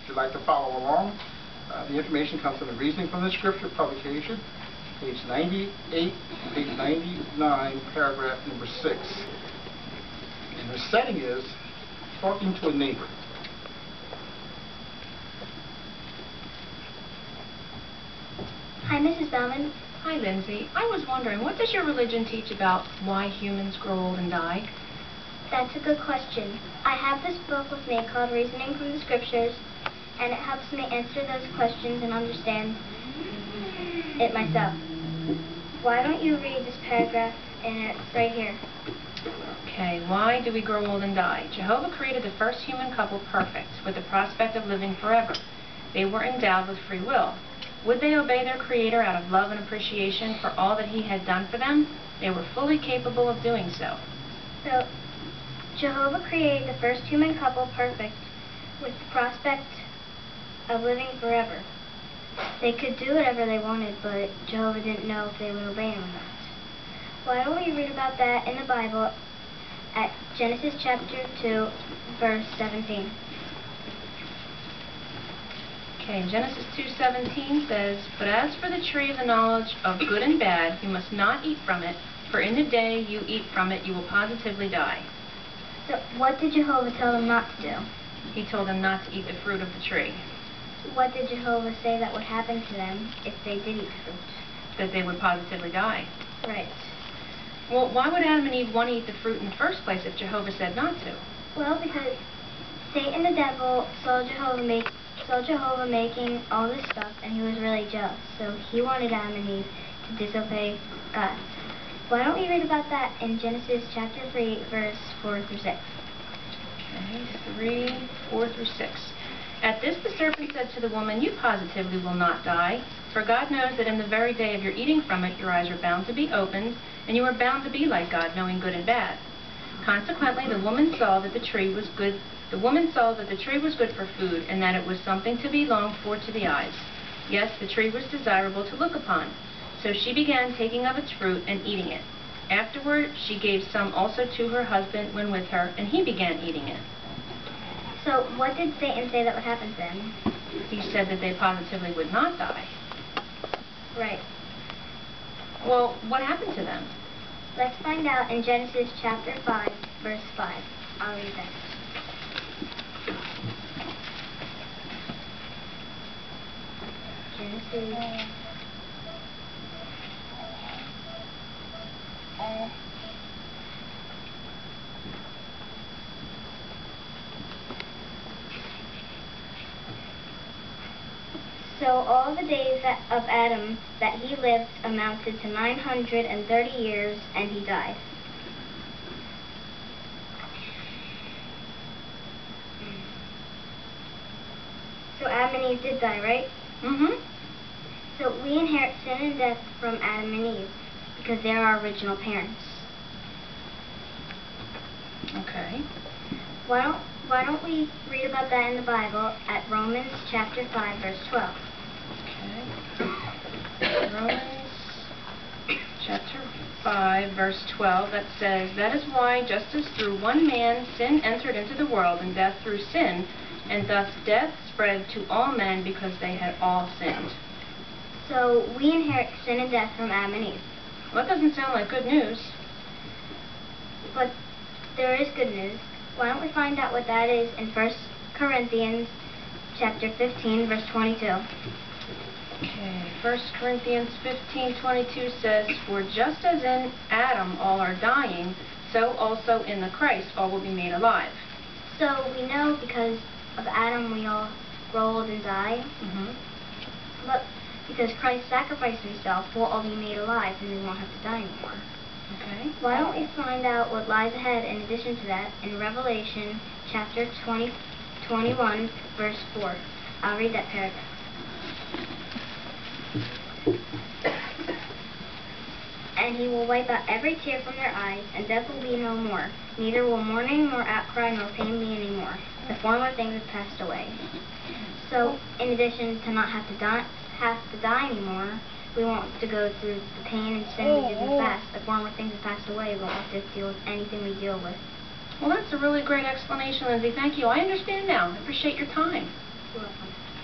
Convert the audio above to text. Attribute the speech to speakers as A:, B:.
A: If you'd like to follow along, the information comes from the Reasoning from the Scripture publication, page 98, page 99, paragraph number 6. And the setting is talking to a neighbor.
B: Hi, Mrs. Bauman.
C: Hi, Lyndsey. I was wondering, what does your religion teach about why humans grow old and die?
B: That's a good question. I have this book with me called Reasoning from the Scriptures, and it helps me answer those questions and understand it myself. Why don't you read this paragraph in it right here?
C: Okay, why do we grow old and die? Jehovah created the first human couple perfect, with the prospect of living forever. They were endowed with free will. Would they obey their Creator out of love and appreciation for all that He had done for them? They were fully capable of doing so.
B: So, Jehovah created the first human couple perfect, with the prospect of living forever. They could do whatever they wanted, but Jehovah didn't know if they would obey Him or not. Why don't we read about that in the Bible at Genesis chapter 2, verse 17.
C: Okay, Genesis 2:17 says, "But as for the tree of the knowledge of good and bad, you must not eat from it, for in the day you eat from it, you will positively die."
B: So what did Jehovah tell them not to do?
C: He told them not to eat the fruit of the tree.
B: What did Jehovah say that would happen to them if they did eat fruit?
C: That they would positively die.
B: Right.
C: Well, why would Adam and Eve want to eat the fruit in the first place if Jehovah said not to?
B: Well, because Satan the devil saw Jehovah making all this stuff, and he was really jealous. So he wanted Adam and Eve to disobey God. Why don't we read about that in Genesis chapter 3, verse 4 through 6?
C: Okay, 3, 4 through 6. "At this the serpent said to the woman, 'You positively will not die, for God knows that in the very day of your eating from it, your eyes are bound to be opened, and you are bound to be like God, knowing good and bad.' Consequently, the woman saw that the tree was good. The woman saw that the tree was good for food, and that it was something to be longed for to the eyes. Yes, the tree was desirable to look upon. So she began taking of its fruit and eating it. Afterward, she gave some also to her husband when with her, and he began eating it."
B: So what did Satan say that would happen to them?
C: He said that they positively would not die.
B: Right.
C: Well, what happened to them?
B: Let's find out in Genesis chapter 5, verse 5. I'll read that. Genesis. So all the days of Adam that he lived amounted to 930 years, and he died. So Adam and Eve did die, right?
C: Mm-hmm.
B: So we inherit sin and death from Adam and Eve because they're our original parents.
C: Okay.
B: Why don't we read about that in the Bible at Romans chapter 5, verse 12?
C: Okay. Romans chapter 5, verse 12, that says, "That is why, just as through one man sin entered into the world, and death through sin, and thus death spread to all men because they had all sinned."
B: So we inherit sin and death from Adam and Eve.
C: Well, that doesn't sound like good news.
B: But there is good news. Why don't we find out what that is in 1 Corinthians chapter 15, verse 22.
C: Okay, 1 Corinthians 15:22 says, "For just as in Adam all are dying, so also in the Christ all will be made alive."
B: So we know because of Adam we all grow old and die.
C: Mm-hmm.
B: But because Christ sacrificed himself, we'll all be made alive and we won't have to die anymore.
C: Okay.
B: Why don't we find out what lies ahead in addition to that in Revelation chapter 21, verse 4. I'll read that paragraph. "And he will wipe out every tear from their eyes, and death will be no more. Neither will mourning, nor outcry, nor pain be any more. The former things have passed away." So, in addition to not have to die anymore, we won't have to go through the pain and sin we did in the past. The former things have passed away. We won't have to deal with anything we deal with.
C: Well, that's a really great explanation, Lyndsey. Thank you. I understand now. I appreciate your time.
B: You're welcome.